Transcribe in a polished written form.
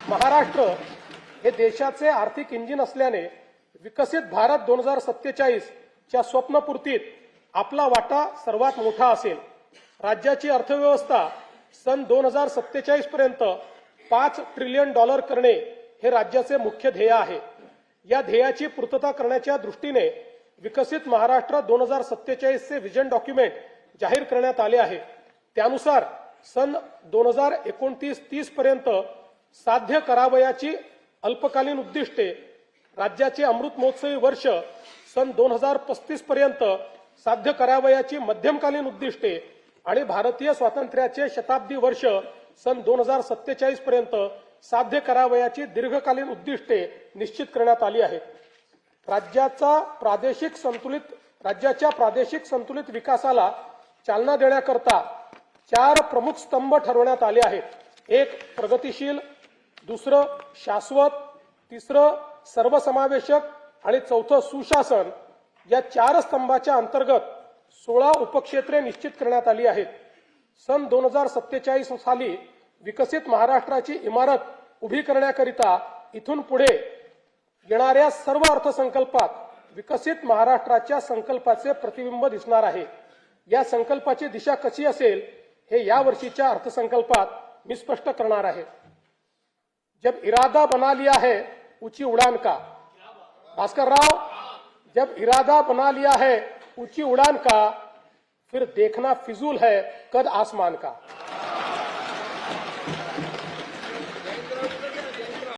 महाराष्ट्र हे देशाचे आर्थिक इंजिन असल्याने विकसित भारत 2047 च्या स्वप्नपूर्तीत आपला वाटा सर्वात मोठा असेल। राज्याची अर्थव्यवस्था सन 2047 पर्यंत $5 ट्रिलियन करणे हे राज्याचे मुख्य ध्येय आहे। या ध्येयाची पूर्तता करण्याच्या दृष्टीने विकसित महाराष्ट्र 2047 चे विजन डॉक्युमेंट जाहीर करण्यात आले आहे। त्यानुसार सन 2029-30 पर्यंत साध्य करावयाची अल्पकालीन उद्दिष्टे, राज्याचे अमृत महोत्सवी वर्ष सन 2035 पर्यंत साध्य करावयाची मध्यमकालीन उद्दिष्टे आणि भारतीय स्वातंत्र्याचे शताब्दी वर्ष सन 2047 पर्यंत साध्य करावयाची दीर्घकालीन उद्दिष्टे निश्चित करण्यात आली आहेत। राज्याच्या प्रादेशिक संतुलित विकासाला चालना देण्याकरता 4 प्रमुख स्तंभ ठरवण्यात आले आहेत। एक प्रगतिशील, दुसरं शाश्वत, तिसरं सर्वसमावेशक आणि चौथं सुशासन। या 4 स्तंभाच्या अंतर्गत 16 उपक्षेत्रे निश्चित करण्यात आली आहेत। सन 2047 साली विकसित महाराष्ट्राची इमारत उभी करण्याकरिता इथून पुढे येणाऱ्या सर्व अर्थसंकल्पात विकसित महाराष्ट्राच्या संकल्पाचे प्रतिबिंब दिसणार आहे। या संकल्पाची दिशा कशी असेल हे या वर्षीच्या अर्थसंकल्पात मी स्पष्ट करणार आहे। जब इरादा बना लिया है ऊंची उड़ान का, भास्कर राव, जब इरादा बना लिया है ऊंची उड़ान का, फिर देखना फिजूल है कद आसमान का।